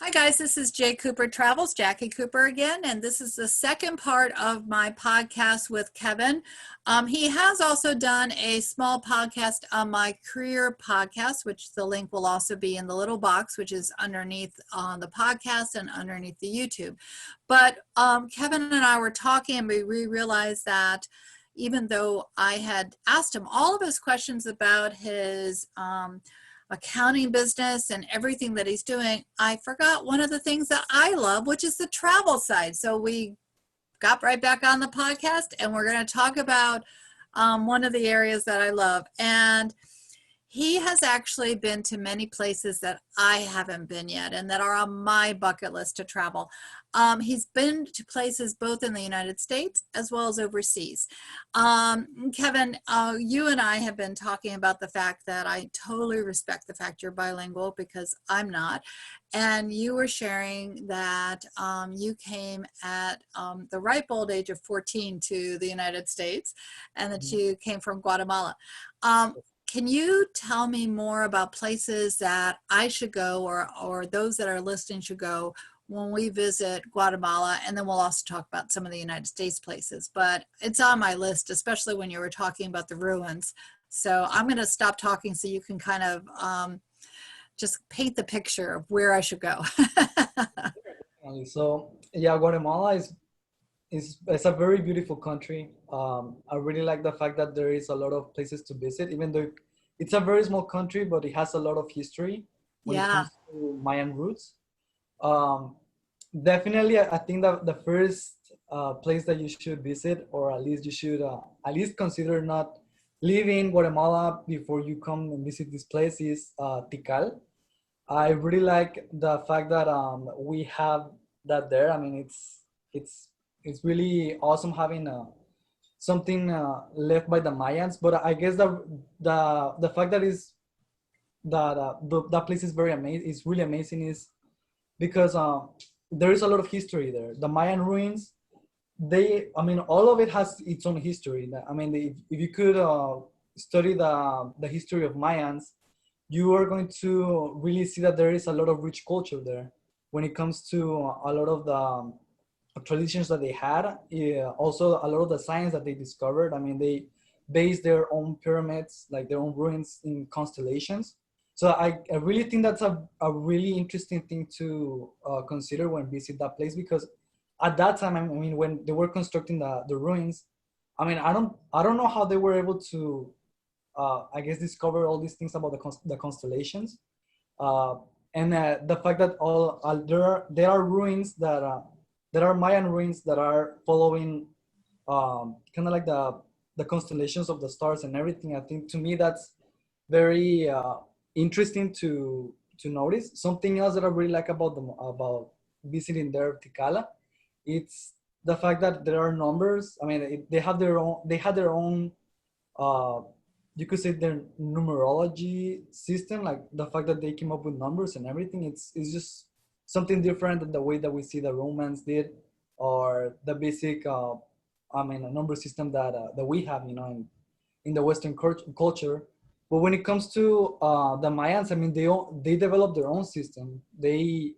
Hi guys, this is Jcoopertravels, Jackie Cooper again, and this is the second part of my podcast with Kevin. He has also done a small podcast on my career podcast, which the link will also be in the little box, which is underneath the podcast and underneath the YouTube. But Kevin and I were talking, and we realized that even though I had asked him all of his questions about his accounting business and everything that he's doing, I forgot one of the things that I love, which is the travel side. So we got right back on the podcast, and we're going to talk about one of the areas that I love. And he has actually been to many places that I haven't been yet and that are on my bucket list to travel. He's been to places both in the United States as well as overseas. Kevin, you and I have been talking about the fact that I totally respect the fact you're bilingual because I'm not. And you were sharing that you came at the ripe old age of 14 to the United States and that you came from Guatemala. Can you tell me more about places that I should go or those that are listening should go when we visit Guatemala? And then we'll also talk about some of the United States places, but it's on my list, especially when you were talking about the ruins. So I'm going to stop talking so you can kind of just paint the picture of where I should go. So yeah, Guatemala is it's a very beautiful country. I really like the fact that there is a lot of places to visit, even though it's a very small country, but it has a lot of history when it Yeah. comes to Mayan roots. Um, Definitely, I think that the first place that you should visit, or at least you should at least consider not leaving Guatemala before you come and visit this place is Tikal. I really like the fact that we have that there. I mean, it's it's really awesome having something left by the Mayans. But I guess the fact that is that that place is very amazing. It's really amazing is because there is a lot of history there. The Mayan ruins, I mean, all of it has its own history. I mean, if you could study the history of Mayans, you are going to really see that there is a lot of rich culture there when it comes to a lot of the traditions that they had. Yeah, also a lot of the science that they discovered. I mean, they based their own pyramids, like their own ruins, in constellations. So I really think that's a really interesting thing to consider when visit that place, because at that time, I mean, when they were constructing the ruins, I mean, I don't know how they were able to I guess discover all these things about the constellations, uh, and the fact that all there are ruins that there are Mayan ruins that are following kind of like the constellations of the stars and everything. I think to me that's very interesting to notice. Something else that I really like about them about visiting there Tikala, it's the fact that there are numbers. I mean, they have their own. They had their own uh, you could say their numerology system, like the fact that they came up with numbers and everything. It's just something different than the way that we see the Romans did, or the basic, I mean, a number system that we have, in the Western culture. But when it comes to the Mayans, I mean, they developed their own system. They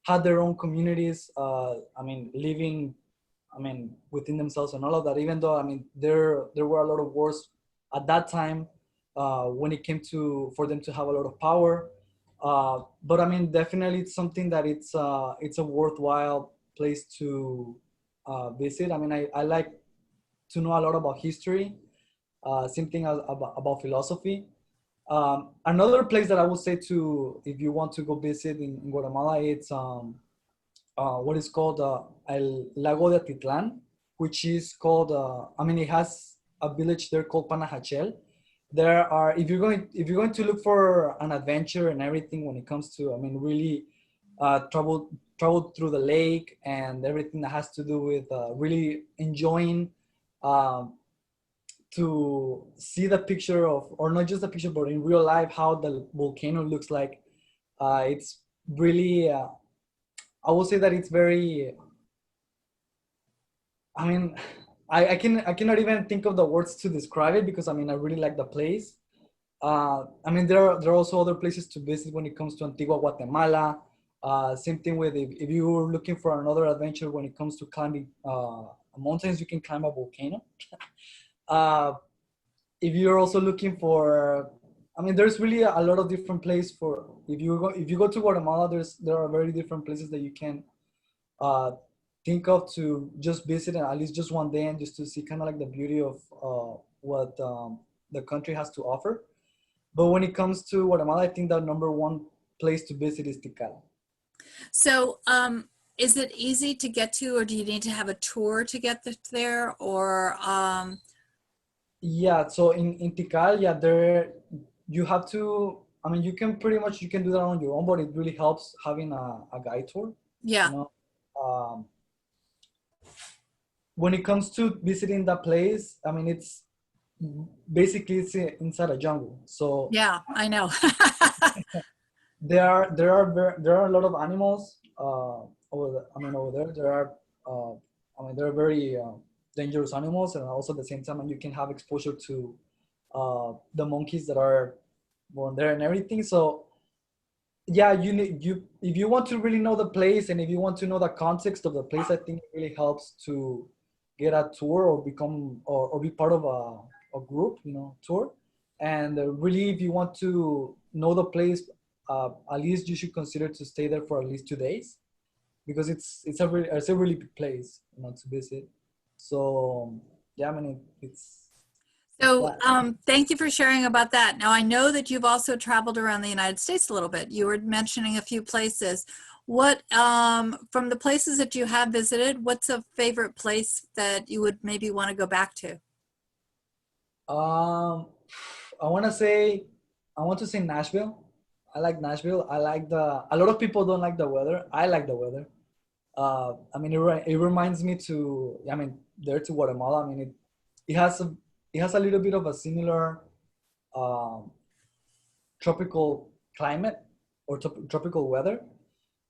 had their own communities. I mean, living, I mean, within themselves and all of that. Even though, I mean, there were a lot of wars at that time when it came to for them to have a lot of power. But I mean, definitely it's something that it's a worthwhile place to visit. I mean, I like to know a lot about history, same thing about philosophy. Another place that I would say to, if you want to go visit in Guatemala, it's what is called El Lago de Atitlan, which is called, I mean, it has a village there called Panajachel. There are, if you're going to look for an adventure and everything when it comes to, I mean, really travel through the lake and everything that has to do with really enjoying um, to see the picture of, or not just the picture, but in real life how the volcano looks like. It's really, I will say that it's very. I mean, I cannot even think of the words to describe it, because I mean I really like the place. I mean there are also other places to visit when it comes to Antigua Guatemala, Same thing with if you're looking for another adventure when it comes to climbing mountains, you can climb a volcano. uh, if you're also looking for, I mean, there's really a lot of different places for, if you go to Guatemala, there are very different places that you can uh, think of to just visit and at least just one day and just to see kind of like the beauty of what the country has to offer. But when it comes to Guatemala, I think the number one place to visit is Tikal. So, is it easy to get to, or do you need to have a tour to get there? Or, Yeah, so in Tikal, yeah, there you have to. I mean, you can pretty much you can do that on your own, but it really helps having a guide tour. You yeah, know, um, when it comes to visiting that place, I mean, it's basically it's inside a jungle. So yeah, I know. there are a lot of animals over there. There are very dangerous animals, and also at the same time, you can have exposure to the monkeys that are born there and everything. So yeah, you if you want to really know the place and if you want to know the context of the place, I think it really helps to get a tour or become or be part of a group, tour. And really, if you want to know the place, at least you should consider to stay there for at least 2 days because it's a really big place, to visit. So yeah, I mean it's So, that. thank you for sharing about that. Now, I know that you've also traveled around the United States a little bit. You were mentioning a few places. What, from the places that you have visited, what's a favorite place that you would maybe want to go back to? Um, I want to say, I want to say Nashville. I like Nashville. I like a lot of people don't like the weather. I like the weather. I mean, it reminds me there to Guatemala. I mean, it has a little bit of a similar um, tropical climate or tropical weather.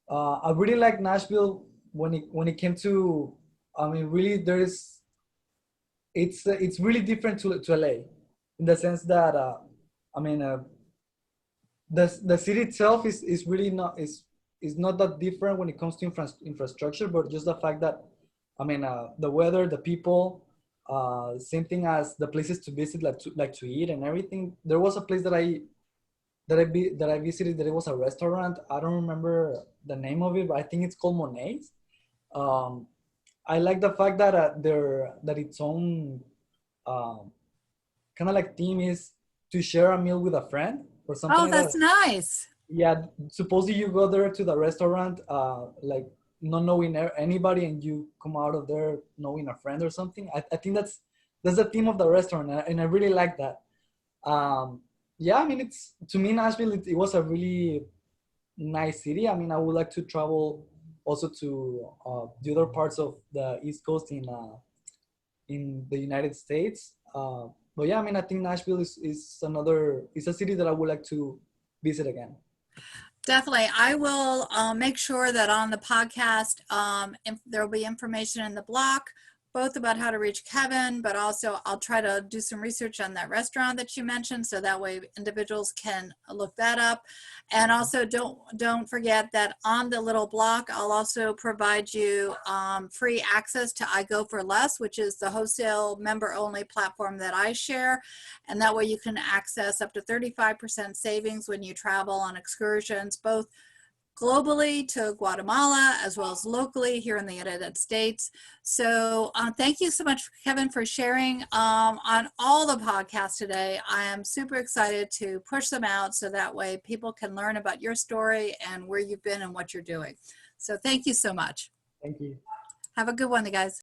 I really like Nashville when it came to, I mean, really it's really different to LA in the sense that I mean the city itself is really not is not that different when it comes to infrastructure, but just the fact that I mean the weather, the people, same thing as the places to visit, like to eat and everything. There was a place that I visited that it was a restaurant. I don't remember the name of it, but I think it's called Monet's. Um, I like the fact that that its own um, kind of like theme is to share a meal with a friend or something Oh, like that. that's nice. Yeah, supposedly you go there to the restaurant, like not knowing anybody, and you come out of there knowing a friend or something. I think that's the theme of the restaurant, and I really like that. Um, yeah, I mean, it's to me Nashville. It was a really nice city. I mean, I would like to travel also to the other parts of the East Coast in the United States. But yeah, I mean, I think Nashville is a city that I would like to visit again. Definitely. I will make sure that on the podcast, there will be information in the block, both about how to reach Kevin, but also I'll try to do some research on that restaurant that you mentioned, so that way individuals can look that up. And also don't forget that on the little block, I'll also provide you free access to I Go for Less, which is the wholesale member only platform that I share. And that way you can access up to 35% savings when you travel on excursions, both globally to Guatemala as well as locally here in the United States. So thank you so much, Kevin, for sharing on all the podcasts today. I am super excited to push them out so that way people can learn about your story and where you've been and what you're doing. So thank you so much. Thank you. Have a good one, you guys.